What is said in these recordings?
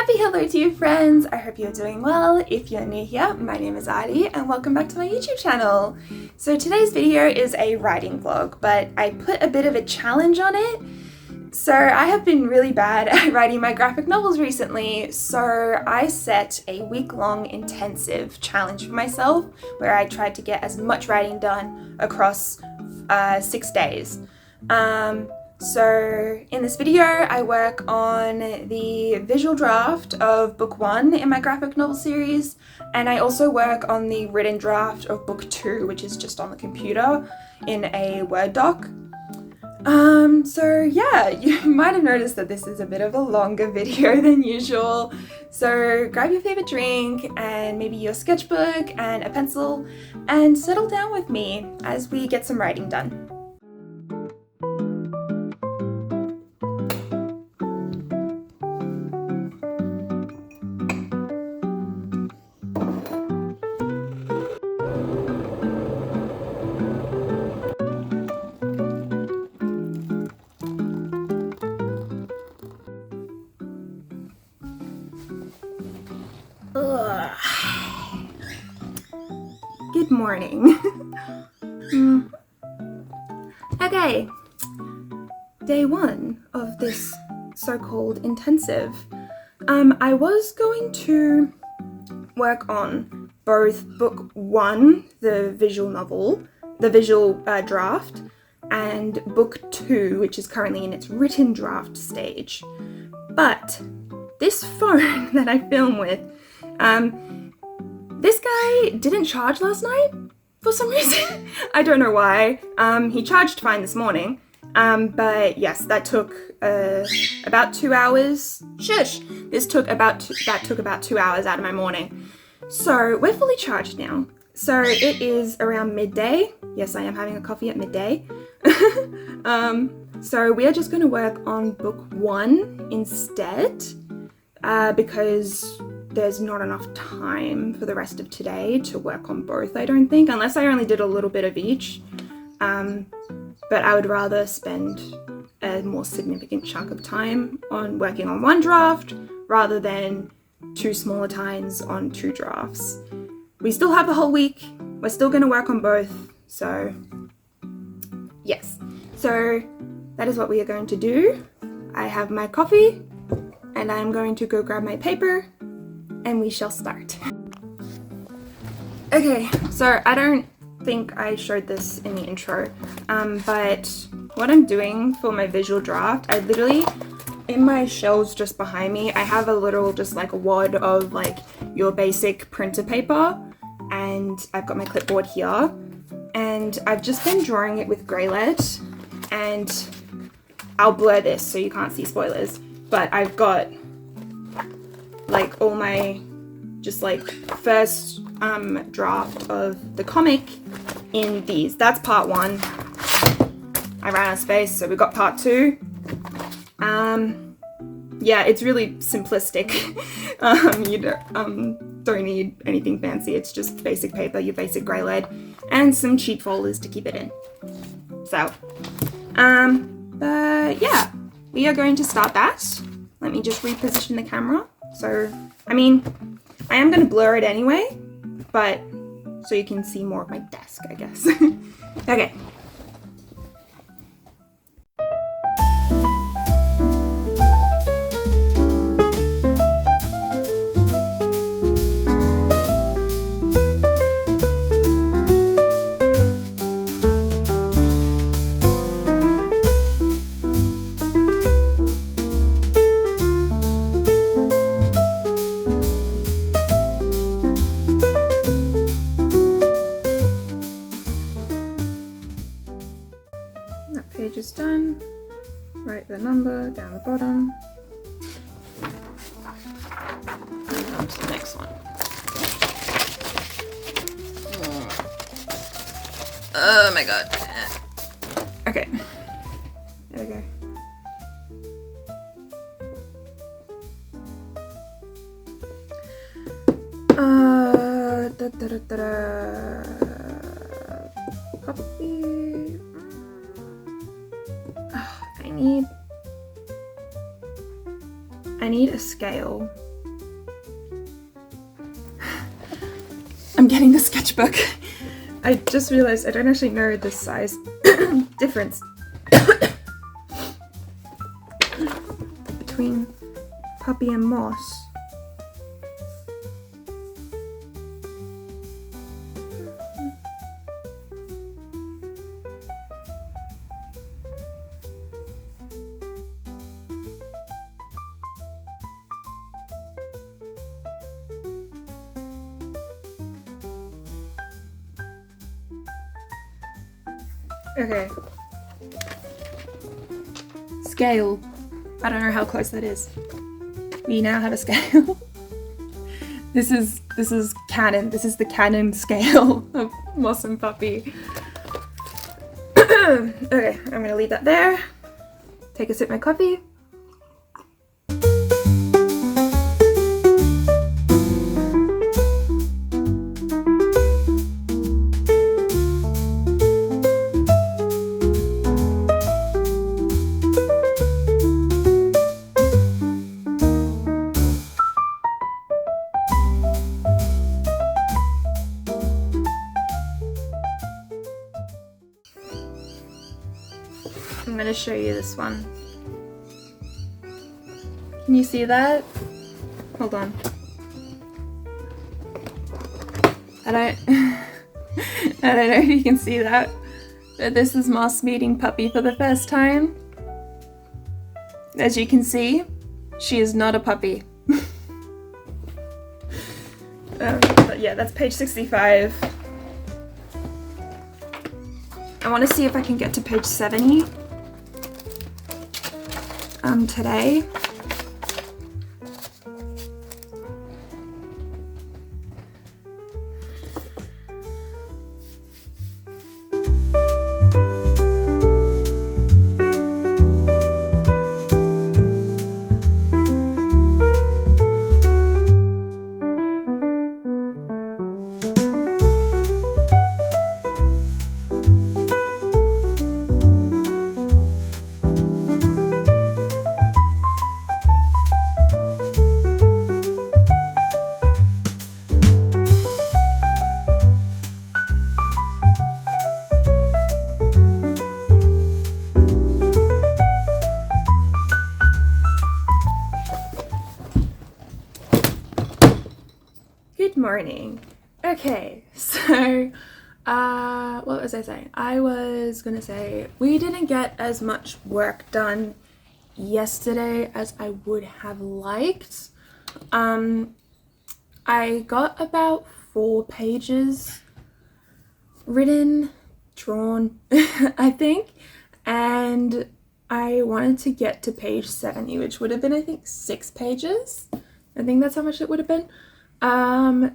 Happy hello to you friends! I hope you're doing well. If you're new here, my name is Adi and welcome back to my YouTube channel. So today's video is a writing vlog, but I put a bit of a challenge on it. So I have been really bad at writing my graphic novels recently, so I set a week-long intensive challenge for myself where I tried to get as much writing done across 6 days. So in this video, I work on the visual draft of book 1 in my graphic novel series, and I also work on the written draft of book 2, which is just on the computer in a Word doc. So yeah, you might have noticed that this is a bit of a longer video than usual. So grab your favorite drink and maybe your sketchbook and a pencil and settle down with me as we get some writing done. Good morning. Okay, day 1 of this so-called intensive. I was going to work on both book 1, the visual novel, the visual draft, and book 2, which is currently in its written draft stage. But this phone that I film with, this guy didn't charge last night for some reason. I don't know why. He charged fine this morning, but yes, that took about 2 hours. Shush! That took about 2 hours out of my morning. So we're fully charged now. So it is around midday. Yes, I am having a coffee at midday. So we are just going to work on book 1 instead, because there's not enough time for the rest of today to work on both, I don't think, unless I only did a little bit of each. But I would rather spend a more significant chunk of time on working on one draft rather than 2 smaller times on 2 drafts. We still have the whole week. We're still going to work on both. So yes. So that is what we are going to do. I have my coffee and I'm going to go grab my paper and we shall start. Okay, so I don't think I showed this in the intro, but what I'm doing for my visual draft, I literally, in my shelves just behind me, I have a little just like a wad of like your basic printer paper, and I've got my clipboard here, and I've just been drawing it with grey lead, and I'll blur this so you can't see spoilers, but I've got like all my just like first draft of the comic in these. That's part 1. I ran out of space, so we got part 2. Yeah, it's really simplistic. You don't need anything fancy. It's just basic paper, your basic grey lead, and some cheap folders to keep it in. So, but yeah, we are going to start that. Let me just reposition the camera. So, I mean, I am going to blur it anyway, but so you can see more of my desk, I guess. Okay. Page is done. Write the number down the bottom. And on to the next one. Oh my god. Okay. There we go. Copy. I need a scale. I'm getting the sketchbook. I just realized I don't actually know the size difference between puppy and moss. Okay. Scale. I don't know how close that is. We now have a scale. This is canon. This is the canon scale of moss and puppy. Okay, I'm gonna leave that there. Take a sip of my coffee. I'm going to show you this one. Can you see that? Hold on. I don't know if you can see that, but this is Moss meeting Puppy for the first time. As you can see, she is not a puppy. But yeah, that's page 65. I want to see if I can get to page 70 today. Morning. Okay, so what was I saying? I was gonna say we didn't get as much work done yesterday as I would have liked. I got about 4 pages written, drawn, I think, and I wanted to get to page 70, which would have been, I think, 6 pages. I think that's how much it would have been.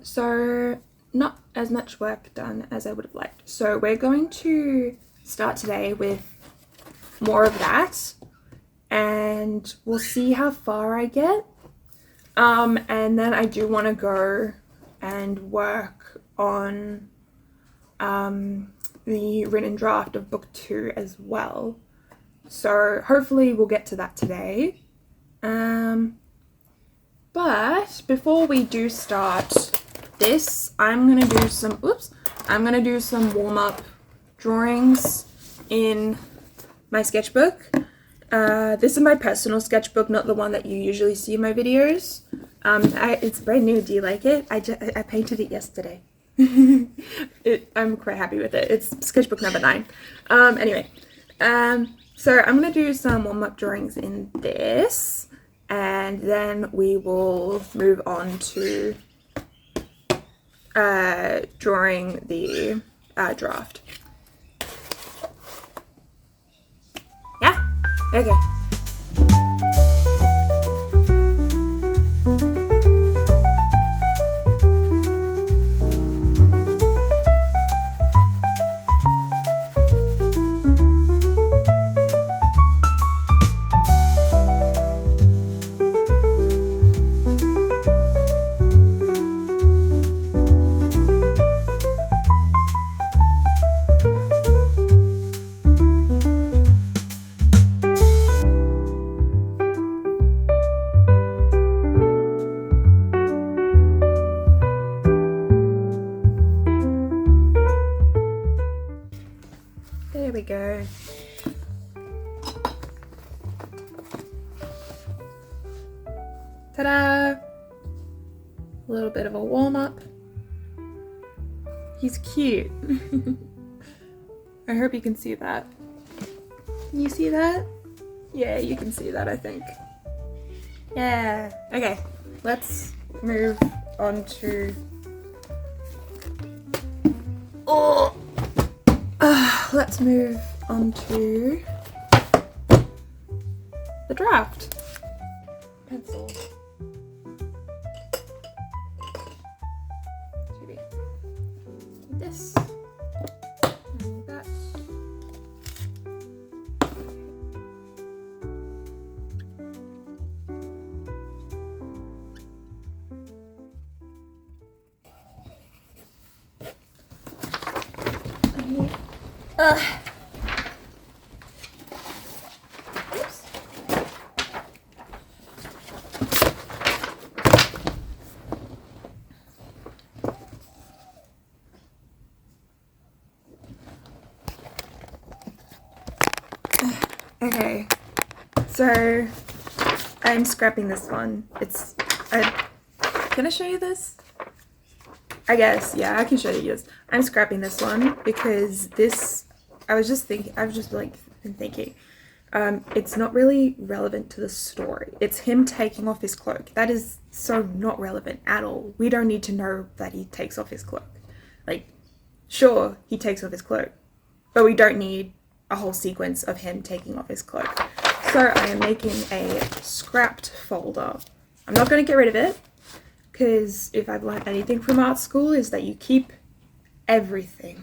So not as much work done as I would have liked. So we're going to start today with more of that, and we'll see how far I get. And then I do want to go and work on the written draft of book 2 as well. So hopefully we'll get to that today. But before we do start this, I'm gonna do some warm-up drawings in my sketchbook. This is my personal sketchbook, not the one that you usually see in my videos. It's brand new. Do you like it? I painted it yesterday. I'm quite happy with it. It's sketchbook number 9. Anyway, so I'm gonna do some warm-up drawings in this, and then we will move on to drawing the draft. Yeah? Okay. Ta-da! A little bit of a warm-up. He's cute. I hope you can see that. Can you see that? Yeah, you can see that, I think. Yeah. Okay, let's move on to... let's move on to the draft. Pencil. This and that. Oops. Okay, so I'm scrapping this one. Can I show you this? I guess, yeah, I can show you this. I'm scrapping this one because I've just been thinking, it's not really relevant to the story. It's him taking off his cloak. That is so not relevant at all. We don't need to know that he takes off his cloak. Like, sure, he takes off his cloak, but we don't need a whole sequence of him taking off his cloak. So I am making a scrapped folder. I'm not going to get rid of it, because if I've learned anything from art school is that you keep everything.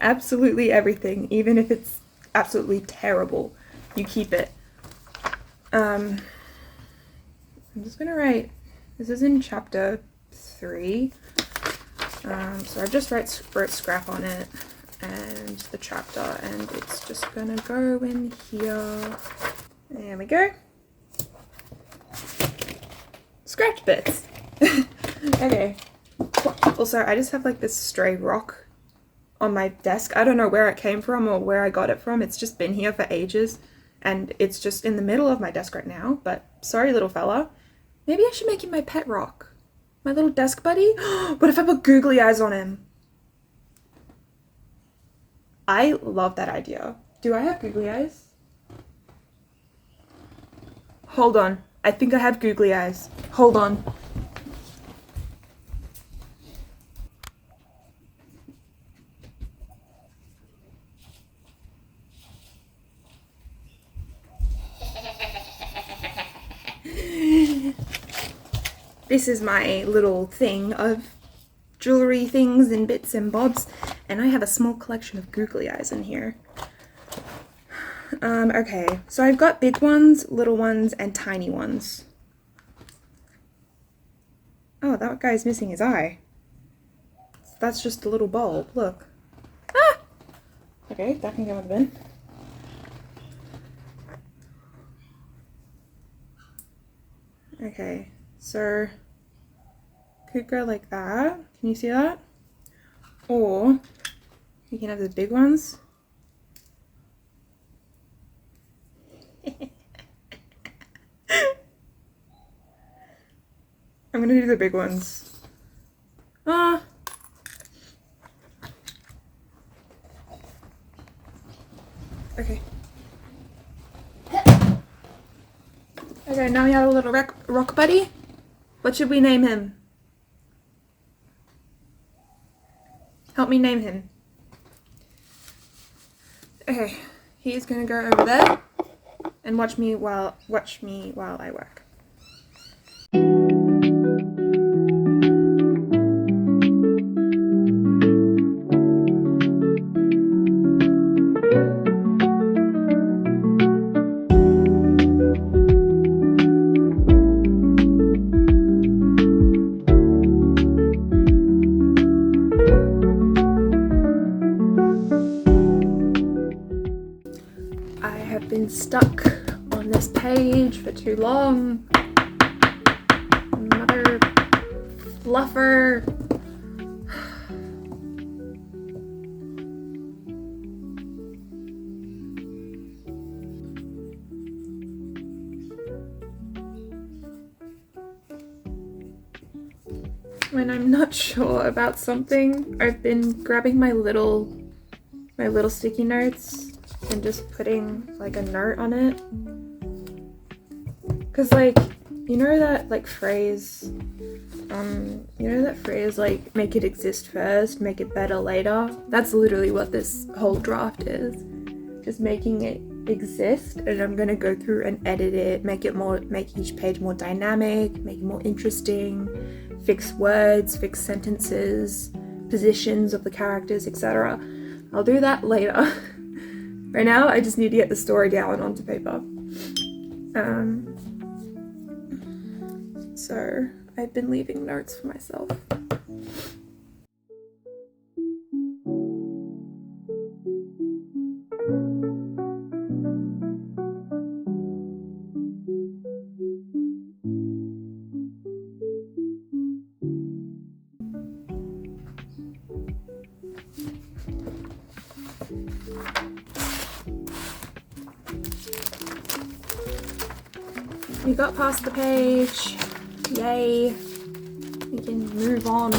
Absolutely everything, even if it's absolutely terrible, you keep it. I'm just gonna write, this is in chapter 3, so I just wrote scrap on it and the chapter, and it's just gonna go in here. There we go. Scratch bits. Okay. Also, I just have like this stray rock on my desk. I don't know where it came from or where I got it from. It's just been here for ages and it's just in the middle of my desk right now, but sorry, little fella. Maybe I should make him my pet rock. My little desk buddy. What if I put googly eyes on him? I love that idea. Do I have googly eyes? Hold on. I think I have googly eyes. Hold on. This is my little thing of jewelry things and bits and bobs, and I have a small collection of googly eyes in here. Okay, so I've got big ones, little ones, and tiny ones. Oh, that guy's missing his eye. That's just a little bulb, look. Ah! Okay, that can go in the bin. Okay, so could go like that. Can you see that? Or you can have the big ones. I'm gonna do the big ones. Ah. Okay. Okay, now we have a little rock buddy. What should we name him? Help me name him. Okay, he's gonna go over there and watch me while I work. Been stuck on this page for too long. Mother fluffer. when I'm not sure about something, I've been grabbing my little sticky notes and just putting like a note on it. Cause like, you know that like phrase, like make it exist first, make it better later? That's literally what this whole draft is. Just making it exist, and I'm gonna go through and edit it, make each page more dynamic, make it more interesting, fix words, fix sentences, positions of the characters, etc. I'll do that later. Right now, I just need to get the story down onto paper. So I've been leaving notes for myself. We got past the page. Yay. We can move on.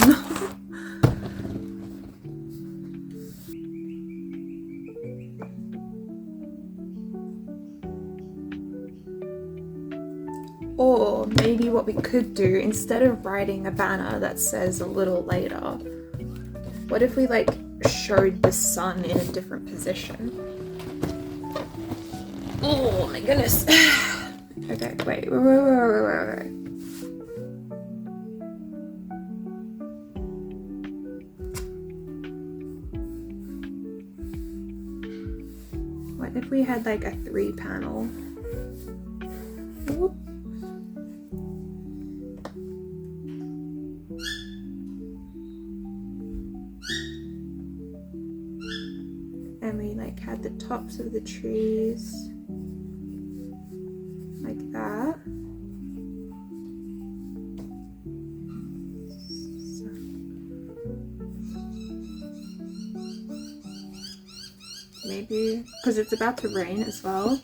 Or maybe what we could do, instead of writing a banner that says a little later, what if we like showed the sun in a different position? Oh my goodness. Okay, wait. What if we had like a 3-panel? Whoop. And we like had the tops of the trees like that. Maybe because it's about to rain as well.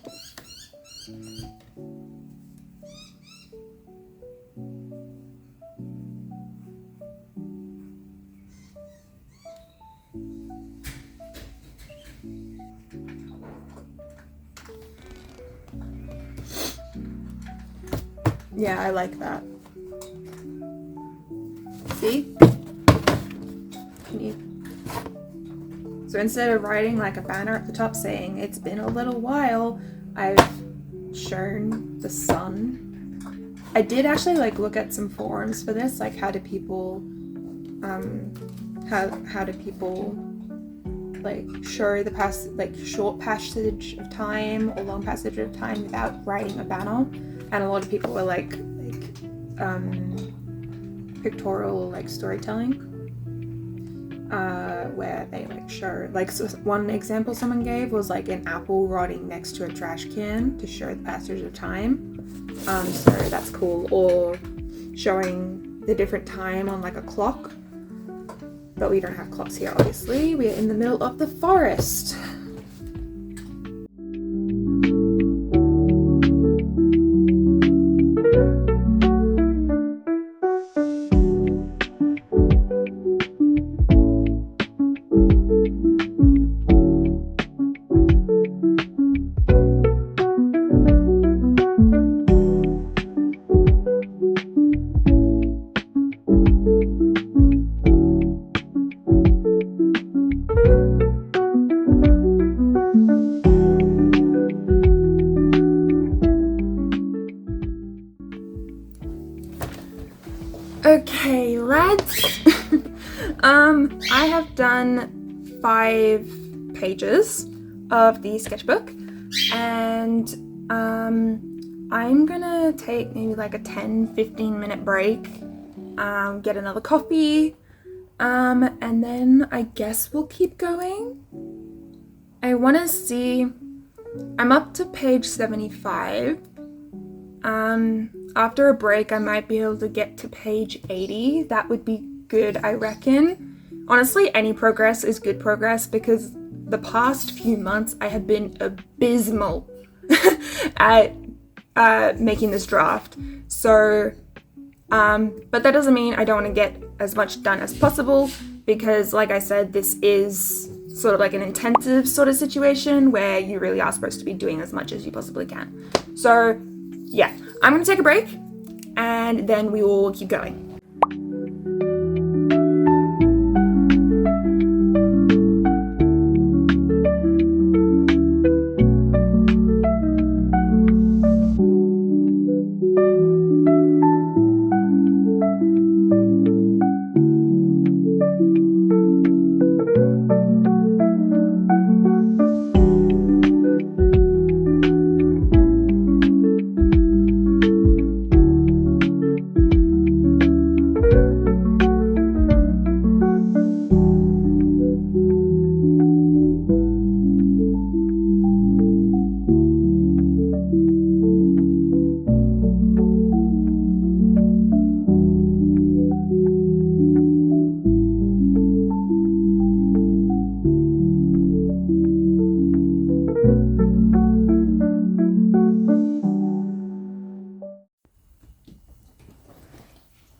Yeah, I like that. See? So instead of writing like a banner at the top saying it's been a little while, I've shown the sun. I did actually like look at some forums for this, like how do people like show the short passage of time or long passage of time without writing a banner, and a lot of people were like pictorial like storytelling. Where they like show, like, so one example someone gave was like an apple rotting next to a trash can to show the passage of time. So that's cool. Or showing the different time on like a clock. But we don't have clocks here, obviously. We are in the middle of the forest. Okay, lads. I have done 5 pages of the sketchbook, and I'm gonna take maybe like a 10-15 minute break, get another coffee, and then I guess we'll keep going. I want to see, I'm up to page 75. After a break, I might be able to get to page 80. That would be good, I reckon. Honestly, any progress is good progress, because the past few months I have been abysmal at making this draft. So But that doesn't mean I don't want to get as much done as possible, because like I said, this is sort of like an intensive sort of situation where you really are supposed to be doing as much as you possibly can. So yeah, I'm gonna take a break and then we will keep going.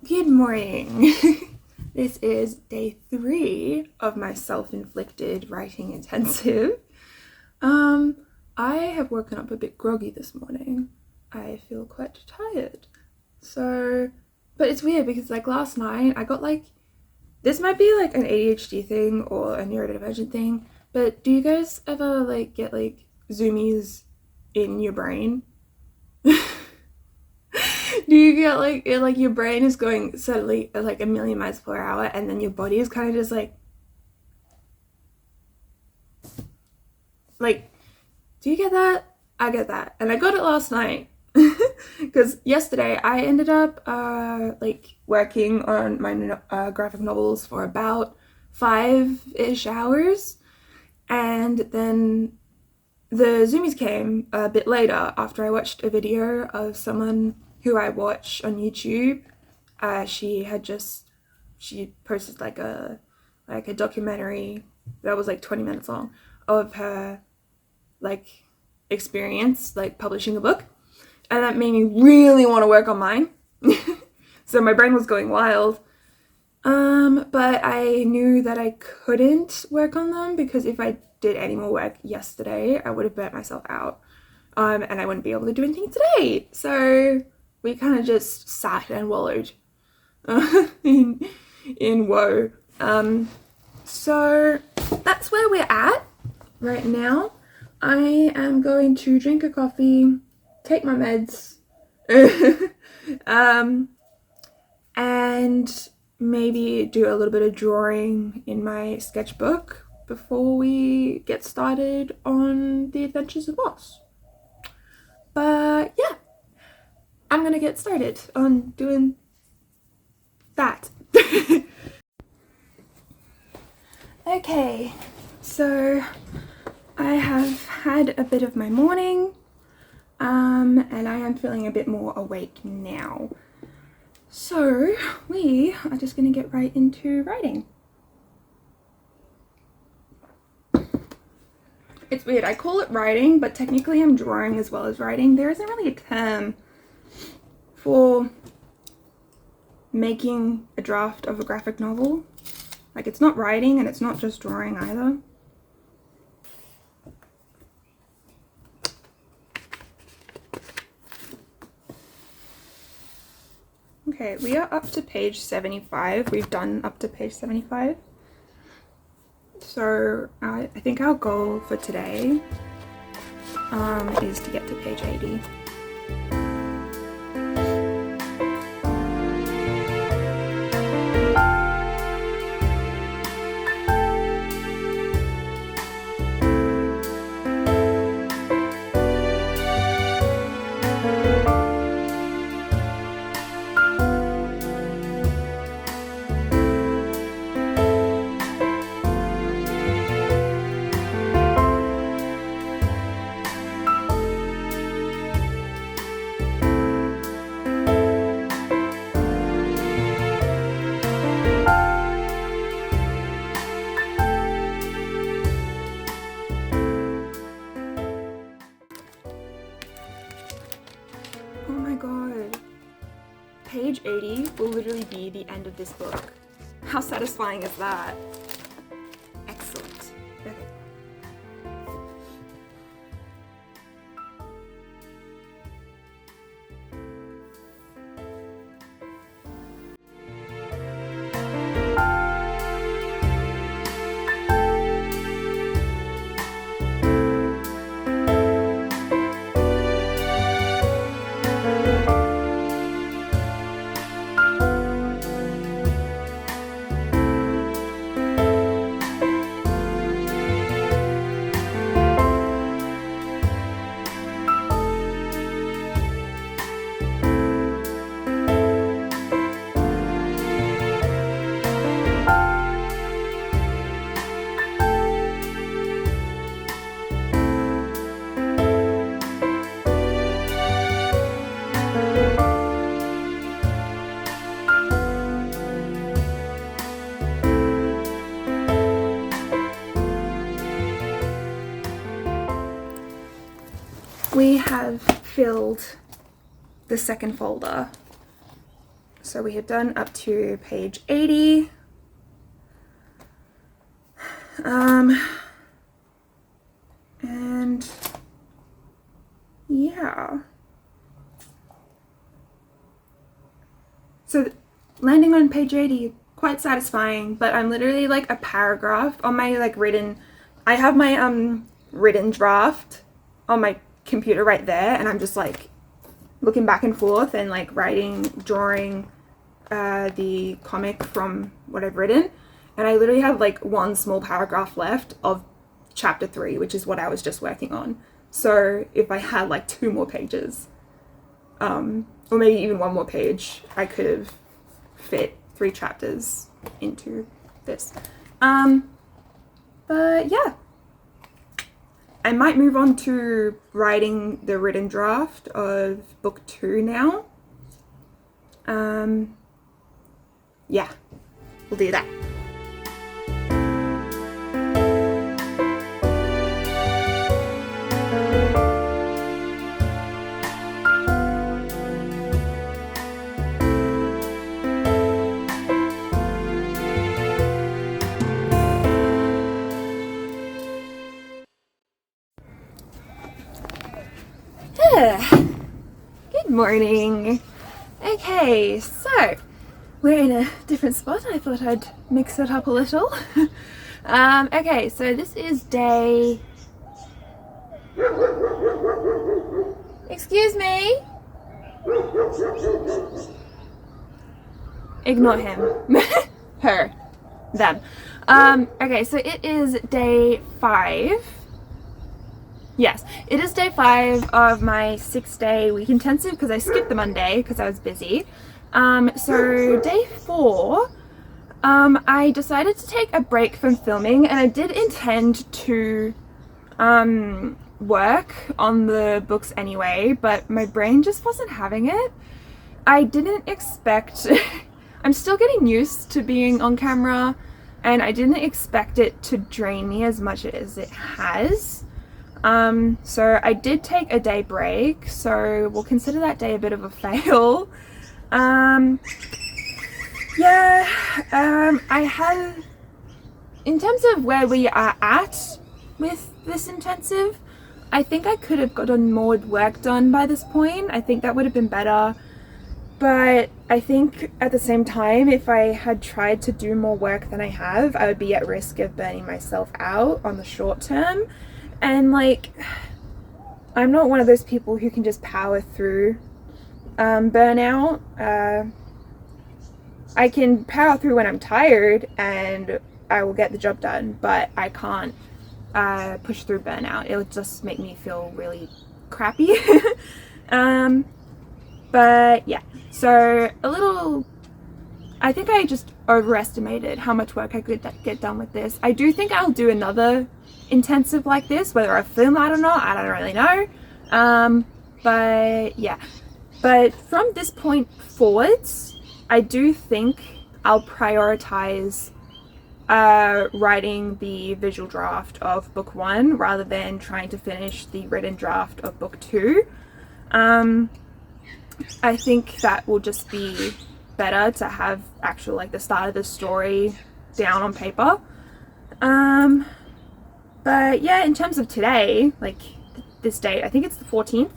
Good morning. This is day 3 of my self-inflicted writing intensive. I have woken up a bit groggy this morning. I feel quite tired. But it's weird because like last night I got like, this might be like an ADHD thing or a neurodivergent thing, but do you guys ever like get like zoomies in your brain? Do you get like your brain is going suddenly at like a million miles per hour and then your body is kind of just like, do you get that? I get that. And I got it last night because yesterday I ended up like working on my graphic novels for about 5-ish hours, and then the zoomies came a bit later after I watched a video of someone who I watch on YouTube. She posted like a documentary that was like 20 minutes long of her like experience like publishing a book, and that made me really want to work on mine. So my brain was going wild, but I knew that I couldn't work on them because if I did any more work yesterday I would have burnt myself out, and I wouldn't be able to do anything today. So we kind of just sat and wallowed in woe. So that's where we're at right now. I am going to drink a coffee, take my meds, and maybe do a little bit of drawing in my sketchbook before we get started on the adventures of Boss. But yeah, I'm gonna get started on doing that. Okay, so I have had a bit of my morning, and I am feeling a bit more awake now. So we are just gonna get right into writing. It's weird, I call it writing, but technically I'm drawing as well as writing. There isn't really a term for making a draft of a graphic novel. Like, it's not writing and it's not just drawing either. Okay, we are up to page 75. We've done up to page 75. So I think our goal for today is to get to page 80. page 80 will literally be the end of this book. How satisfying is that? Excellent. Okay. We have filled the second folder. So we have done up to page 80. And yeah. So landing on page 80, quite satisfying, but I'm literally like a paragraph on my I have my written draft on my computer right there, and I'm just like looking back and forth and like drawing the comic from what I've written, and I literally have like one small paragraph left of chapter 3, which is what I was just working on. So if I had like 2 more pages, or maybe even 1 more page, I could have fit 3 chapters into this. But yeah, I might move on to writing the written draft of book 2 now. Yeah, we'll do that. Good morning. Okay, so we're in a different spot. I thought I'd mix it up a little. Okay, so this is day... Excuse me? Ignore him. Her. Them. Okay, so it is day 5. Yes, it is day 5 of my 6-day week intensive because I skipped the Monday because I was busy. So day 4, I decided to take a break from filming, and I did intend to work on the books anyway, but my brain just wasn't having it. I didn't expect... I'm still getting used to being on camera, and I didn't expect it to drain me as much as it has. So I did take a day break, so we'll consider that day a bit of a fail. Yeah, I have, in terms of where we are at with this intensive, I think I could have gotten more work done by this point. I think that would have been better, but I think at the same time, if I had tried to do more work than I have, I would be at risk of burning myself out on the short term. And like, I'm not one of those people who can just power through burnout. I can power through when I'm tired and I will get the job done, but I can't push through burnout. It'll just make me feel really crappy. But yeah, so I think I just overestimated how much work I could get done with this. I do think I'll do another intensive like this, whether I film that or not, I don't really know. But yeah, but from this point forwards, I do think I'll prioritize writing the visual draft of book 1 rather than trying to finish the written draft of book 2. I think that will just be better to have actual, like, the start of the story down on paper. But yeah, in terms of today, like this date, I think it's the 14th.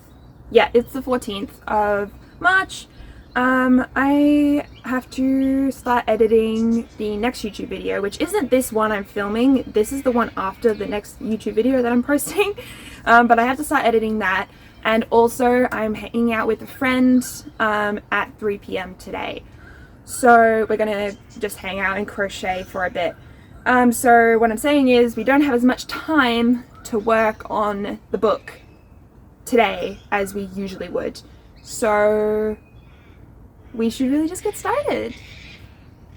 Yeah, it's the 14th of March. I have to start editing the next YouTube video, which isn't this one I'm filming. This is the one after the next YouTube video that I'm posting. But I have to start editing that. And also I'm hanging out with a friend at 3 p.m. today. So we're gonna just hang out and crochet for a bit. So what I'm saying is we don't have as much time to work on the book today as we usually would. So we should really just get started.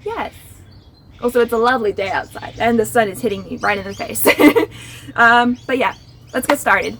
Yes. Also, it's a lovely day outside and the sun is hitting me right in the face. But yeah, let's get started.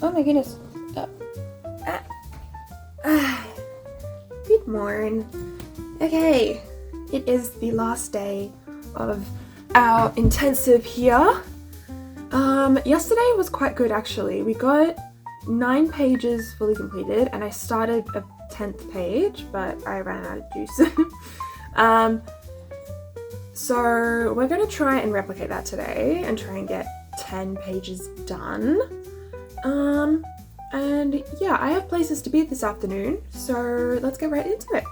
Oh my goodness. Good morning. Okay, it is the last day of our intensive here. Yesterday was quite good actually. We got 9 pages fully completed and I started a 10th page, but I ran out of juice. So we're gonna try and replicate that today and try and get 10 pages done. And yeah, I have places to be this afternoon, so let's get right into it.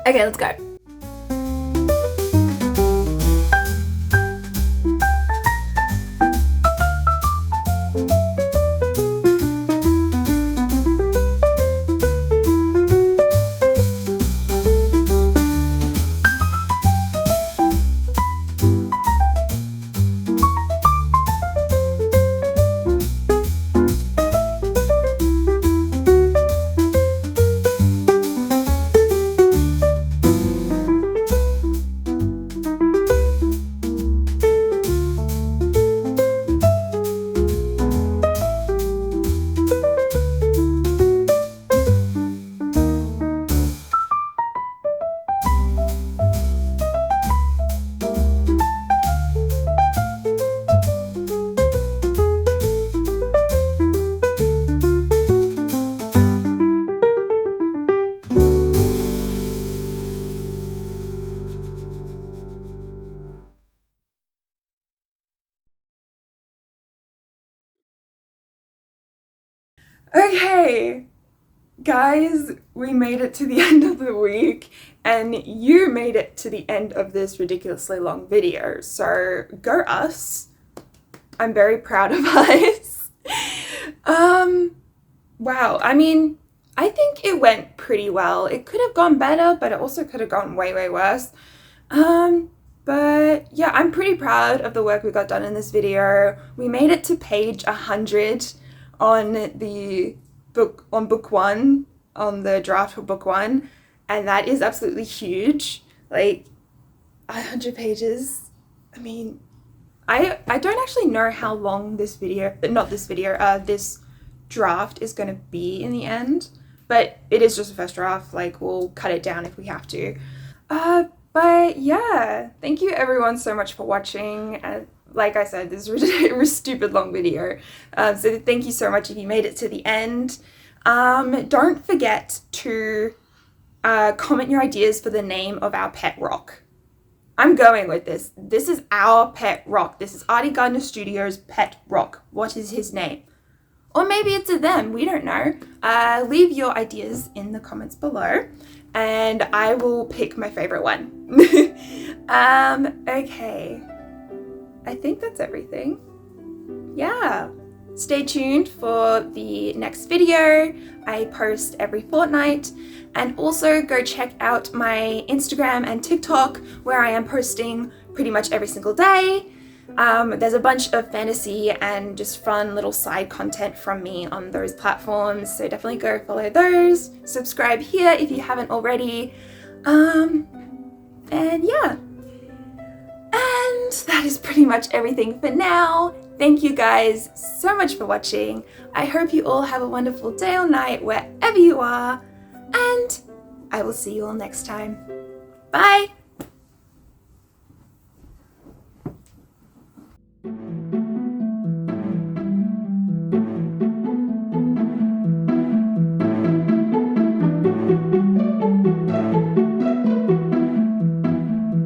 Okay, let's go. Okay, guys, we made it to the end of the week and you made it to the end of this ridiculously long video. So go us. I'm very proud of us. Wow, I mean, I think it went pretty well. It could have gone better, but it also could have gone way, way worse. But yeah, I'm pretty proud of the work we got done in this video. We made it to page 100 on the book, on book 1, on the draft for book 1, and that is absolutely huge. Like 100 pages. I mean, I don't actually know how long this draft is going to be in the end, but it is just a first draft. Like, we'll cut it down if we have to. But yeah, thank you everyone so much for watching. Like I said, this is a stupid long video. So thank you so much if you made it to the end. Don't forget to comment your ideas for the name of our pet rock. I'm going with this. This is our pet rock. This is Artie Gardner Studios' pet rock. What is his name? Or maybe it's a them, we don't know. Leave your ideas in the comments below and I will pick my favorite one. Okay. I think that's everything. Yeah. Stay tuned for the next video. I post every fortnight. And also go check out my Instagram and TikTok where I am posting pretty much every single day. There's a bunch of fantasy and just fun little side content from me on those platforms, so definitely go follow those. Subscribe here if you haven't already. And yeah. And that is pretty much everything for now. Thank you guys so much for watching. I hope you all have a wonderful day or night wherever you are, and I will see you all next time. Bye!